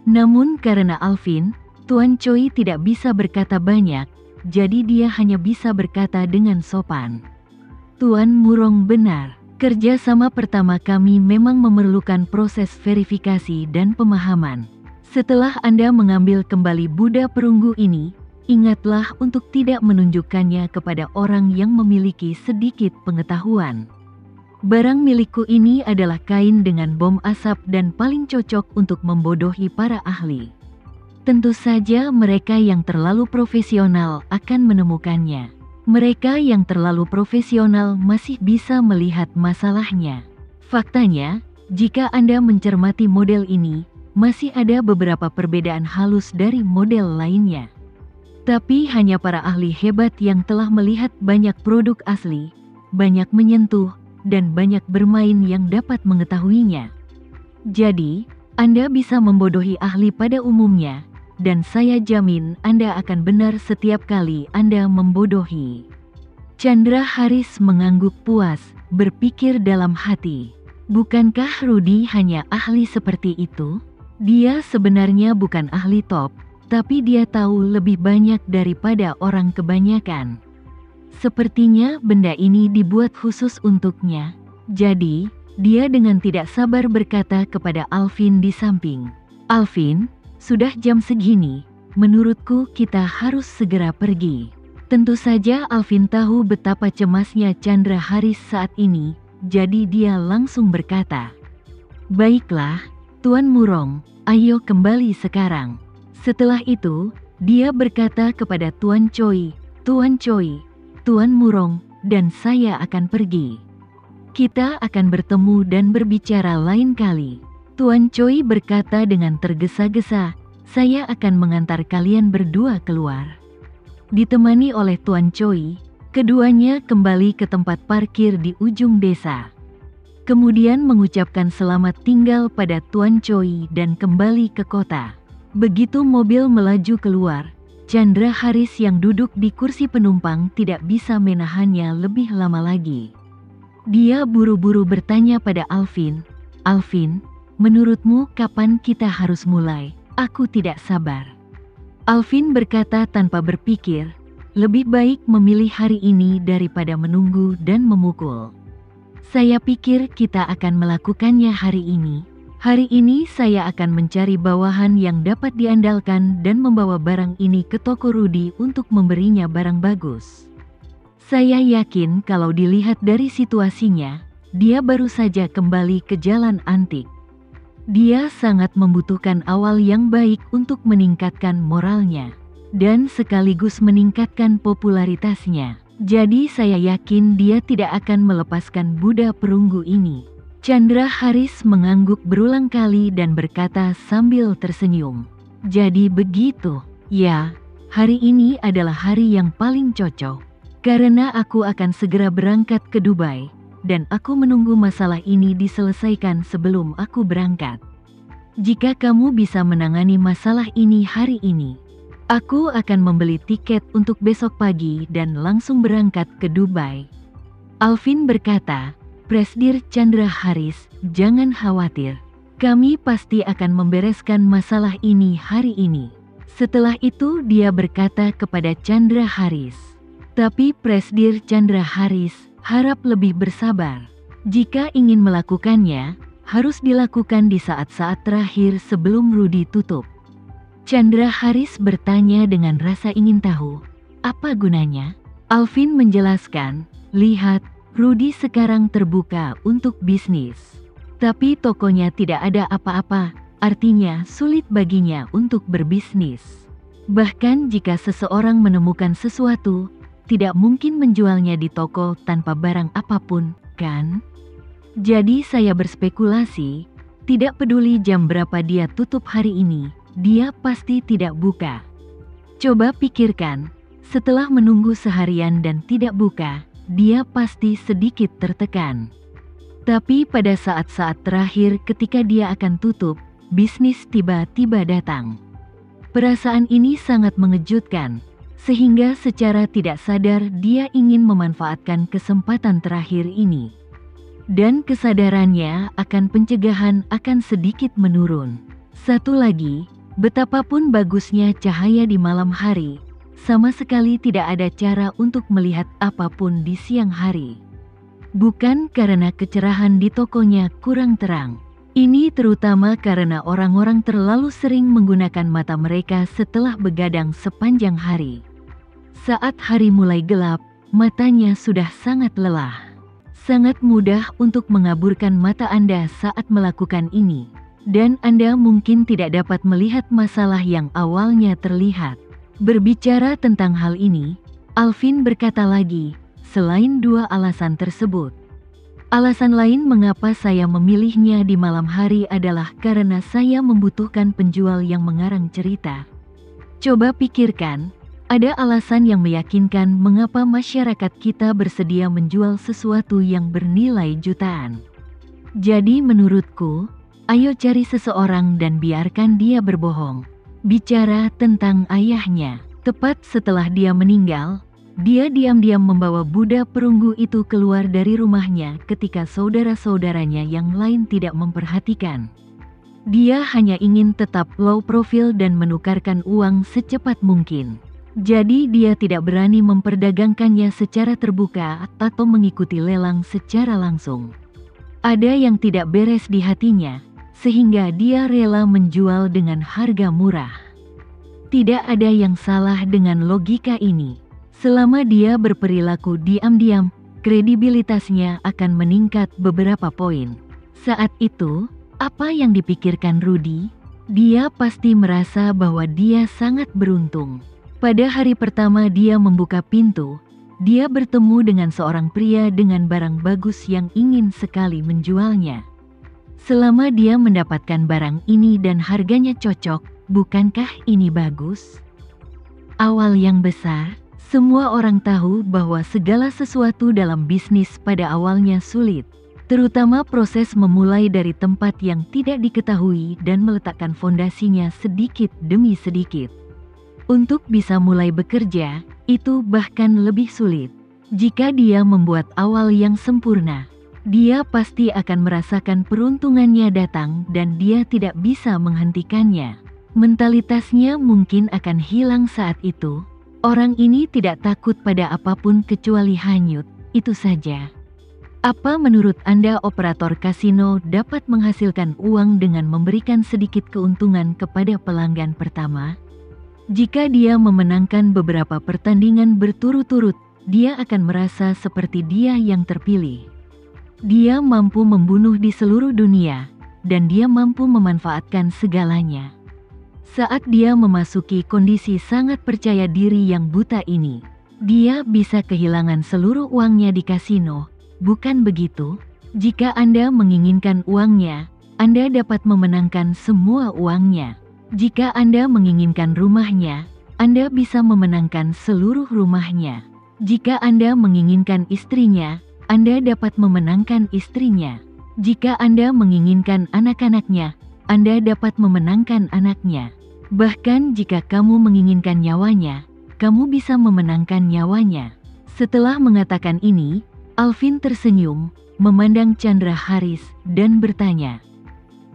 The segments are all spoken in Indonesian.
Namun karena Alvin, Tuan Choi tidak bisa berkata banyak, jadi dia hanya bisa berkata dengan sopan. Tuan Murong benar. Kerjasama pertama kami memang memerlukan proses verifikasi dan pemahaman. Setelah Anda mengambil kembali Buddha perunggu ini, ingatlah untuk tidak menunjukkannya kepada orang yang memiliki sedikit pengetahuan. Barang milikku ini adalah kain dengan bom asap dan paling cocok untuk membodohi para ahli. Tentu saja mereka yang terlalu profesional akan menemukannya. Mereka yang terlalu profesional masih bisa melihat masalahnya. Faktanya, jika Anda mencermati model ini, masih ada beberapa perbedaan halus dari model lainnya. Tapi hanya para ahli hebat yang telah melihat banyak produk asli, banyak menyentuh, dan banyak bermain yang dapat mengetahuinya. Jadi, Anda bisa membodohi ahli pada umumnya, dan saya jamin Anda akan benar setiap kali Anda membodohi. Chandra Haris mengangguk puas, berpikir dalam hati. Bukankah Rudy hanya ahli seperti itu? Dia sebenarnya bukan ahli top, tapi dia tahu lebih banyak daripada orang kebanyakan. Sepertinya benda ini dibuat khusus untuknya. Jadi, dia dengan tidak sabar berkata kepada Alvin di samping. Alvin, sudah jam segini, menurutku kita harus segera pergi. Tentu saja Alvin tahu betapa cemasnya Chandra Haris saat ini, jadi dia langsung berkata, "Baiklah, Tuan Murong, ayo kembali sekarang." Setelah itu, dia berkata kepada Tuan Choi, "Tuan Choi, Tuan Murong, dan saya akan pergi. Kita akan bertemu dan berbicara lain kali." Tuan Choi berkata dengan tergesa-gesa, "Saya akan mengantar kalian berdua keluar." Ditemani oleh Tuan Choi, keduanya kembali ke tempat parkir di ujung desa. Kemudian mengucapkan selamat tinggal pada Tuan Choi dan kembali ke kota. Begitu mobil melaju keluar, Chandra Haris yang duduk di kursi penumpang tidak bisa menahannya lebih lama lagi. Dia buru-buru bertanya pada Alvin, "Alvin, menurutmu kapan kita harus mulai? Aku tidak sabar." Alvin berkata tanpa berpikir, "Lebih baik memilih hari ini daripada menunggu dan memukul. Saya pikir kita akan melakukannya hari ini. Hari ini saya akan mencari bawahan yang dapat diandalkan dan membawa barang ini ke toko Rudy untuk memberinya barang bagus. Saya yakin kalau dilihat dari situasinya, dia baru saja kembali ke jalan antik. Dia sangat membutuhkan awal yang baik untuk meningkatkan moralnya, dan sekaligus meningkatkan popularitasnya. Jadi saya yakin dia tidak akan melepaskan Buddha perunggu ini." Chandra Haris mengangguk berulang kali dan berkata sambil tersenyum, "Jadi begitu, ya, hari ini adalah hari yang paling cocok. Karena aku akan segera berangkat ke Dubai, dan aku menunggu masalah ini diselesaikan sebelum aku berangkat. Jika kamu bisa menangani masalah ini hari ini, aku akan membeli tiket untuk besok pagi dan langsung berangkat ke Dubai." Alvin berkata, "Presdir Chandra Haris, jangan khawatir. Kami pasti akan membereskan masalah ini hari ini." Setelah itu dia berkata kepada Chandra Haris, "Tapi Presdir Chandra Haris, harap lebih bersabar. Jika ingin melakukannya, harus dilakukan di saat-saat terakhir sebelum Rudy tutup." Chandra Haris bertanya dengan rasa ingin tahu, "Apa gunanya?" Alvin menjelaskan, "Lihat, Rudy sekarang terbuka untuk bisnis. Tapi tokonya tidak ada apa-apa, artinya sulit baginya untuk berbisnis. Bahkan jika seseorang menemukan sesuatu, tidak mungkin menjualnya di toko tanpa barang apapun, kan? Jadi saya berspekulasi, tidak peduli jam berapa dia tutup hari ini, dia pasti tidak buka. Coba pikirkan, setelah menunggu seharian dan tidak buka, dia pasti sedikit tertekan. Tapi pada saat-saat terakhir ketika dia akan tutup, bisnis tiba-tiba datang. Perasaan ini sangat mengejutkan, sehingga secara tidak sadar dia ingin memanfaatkan kesempatan terakhir ini. Dan kesadarannya akan pencegahan akan sedikit menurun. Satu lagi, Betapapun bagusnya cahaya di malam hari, sama sekali tidak ada cara untuk melihat apapun di siang hari. Bukan karena kecerahan di tokonya kurang terang. Ini terutama karena orang-orang terlalu sering menggunakan mata mereka setelah begadang sepanjang hari. Saat hari mulai gelap, matanya sudah sangat lelah. Sangat mudah untuk mengaburkan mata Anda saat melakukan ini. Dan Anda mungkin tidak dapat melihat masalah yang awalnya terlihat. Berbicara tentang hal ini, Alvin berkata lagi, selain dua alasan tersebut. Alasan lain mengapa saya memilihnya di malam hari adalah karena saya membutuhkan penjual yang mengarang cerita. Coba pikirkan, ada alasan yang meyakinkan mengapa masyarakat kita bersedia menjual sesuatu yang bernilai jutaan. Jadi menurutku, ayo cari seseorang dan biarkan dia berbohong. Bicara tentang ayahnya. Tepat setelah dia meninggal, dia diam-diam membawa Buddha perunggu itu keluar dari rumahnya ketika saudara-saudaranya yang lain tidak memperhatikan. Dia hanya ingin tetap low profile dan menukarkan uang secepat mungkin. Jadi dia tidak berani memperdagangkannya secara terbuka atau mengikuti lelang secara langsung. Ada yang tidak beres di hatinya, sehingga dia rela menjual dengan harga murah. Tidak ada yang salah dengan logika ini. Selama dia berperilaku diam-diam, kredibilitasnya akan meningkat beberapa poin. Saat itu, apa yang dipikirkan Rudy? Dia pasti merasa bahwa dia sangat beruntung. Pada hari pertama dia membuka pintu, dia bertemu dengan seorang pria dengan barang bagus yang ingin sekali menjualnya. Selama dia mendapatkan barang ini dan harganya cocok, bukankah ini bagus? Awal yang besar, semua orang tahu bahwa segala sesuatu dalam bisnis pada awalnya sulit, terutama proses memulai dari tempat yang tidak diketahui dan meletakkan fondasinya sedikit demi sedikit. Untuk bisa mulai bekerja, itu bahkan lebih sulit. Jika dia membuat awal yang sempurna, dia pasti akan merasakan peruntungannya datang dan dia tidak bisa menghentikannya. Mentalitasnya mungkin akan hilang saat itu. Orang ini tidak takut pada apapun kecuali hanyut, itu saja. Apa menurut Anda operator kasino dapat menghasilkan uang dengan memberikan sedikit keuntungan kepada pelanggan pertama? Jika dia memenangkan beberapa pertandingan berturut-turut, dia akan merasa seperti dia yang terpilih. Dia mampu membunuh di seluruh dunia, dan dia mampu memanfaatkan segalanya. Saat dia memasuki kondisi sangat percaya diri yang buta ini, dia bisa kehilangan seluruh uangnya di kasino, bukan begitu? Jika Anda menginginkan uangnya, Anda dapat memenangkan semua uangnya. Jika Anda menginginkan rumahnya, Anda bisa memenangkan seluruh rumahnya. Jika Anda menginginkan istrinya, Anda dapat memenangkan istrinya. Jika Anda menginginkan anak-anaknya, Anda dapat memenangkan anaknya. Bahkan jika kamu menginginkan nyawanya, kamu bisa memenangkan nyawanya. Setelah mengatakan ini, Alvin tersenyum, memandang Chandra Haris, dan bertanya,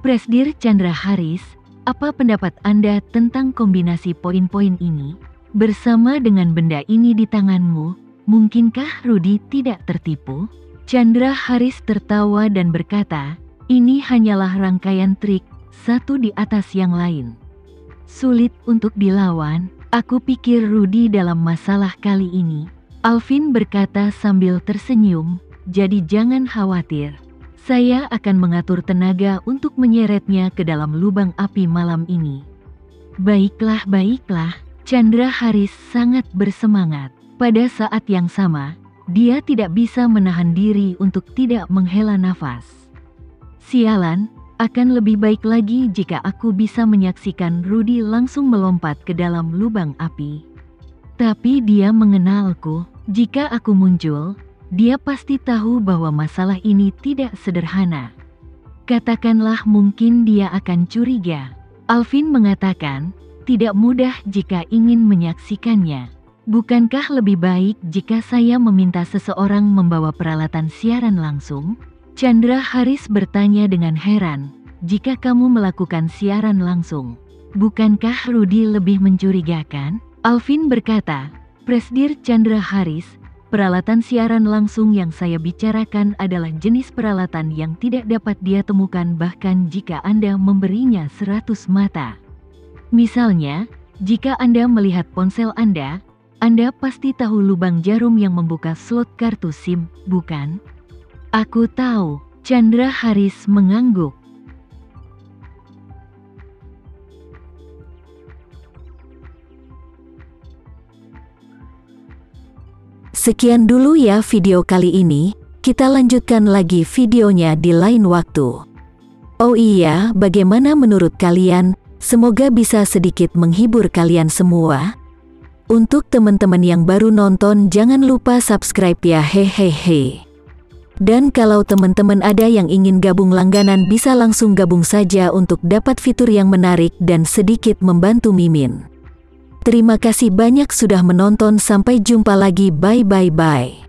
"Presdir Chandra Haris, apa pendapat Anda tentang kombinasi poin-poin ini? Bersama dengan benda ini di tanganmu, mungkinkah Rudy tidak tertipu?" Chandra Haris tertawa dan berkata, "Ini hanyalah rangkaian trik, satu di atas yang lain. Sulit untuk dilawan, aku pikir Rudy dalam masalah kali ini." Alvin berkata sambil tersenyum, "Jadi jangan khawatir. Saya akan mengatur tenaga untuk menyeretnya ke dalam lubang api malam ini." "Baiklah, baiklah." Chandra Haris sangat bersemangat. Pada saat yang sama, dia tidak bisa menahan diri untuk tidak menghela nafas. "Sialan, akan lebih baik lagi jika aku bisa menyaksikan Rudy langsung melompat ke dalam lubang api. Tapi dia mengenalku. Jika aku muncul, dia pasti tahu bahwa masalah ini tidak sederhana. Katakanlah mungkin dia akan curiga." Alvin mengatakan, "Tidak mudah jika ingin menyaksikannya. Bukankah lebih baik jika saya meminta seseorang membawa peralatan siaran langsung?" Chandra Haris bertanya dengan heran, "Jika kamu melakukan siaran langsung, Bukankah Rudy lebih mencurigakan? Alvin berkata, Presdir Chandra Haris, peralatan siaran langsung yang saya bicarakan adalah jenis peralatan yang tidak dapat dia temukan bahkan jika Anda memberinya 100 mata. Misalnya, jika Anda melihat ponsel Anda pasti tahu lubang jarum yang membuka slot kartu SIM, bukan? Aku tahu, Chandra Haris mengangguk. Sekian dulu ya video kali ini, kita lanjutkan lagi videonya di lain waktu. Oh iya, bagaimana menurut kalian? Semoga bisa sedikit menghibur kalian semua. Untuk teman-teman yang baru nonton jangan lupa subscribe ya hehehe. Dan kalau teman-teman ada yang ingin gabung langganan bisa langsung gabung saja untuk dapat fitur yang menarik dan sedikit membantu Mimin. Terima kasih banyak sudah menonton, sampai jumpa lagi, bye.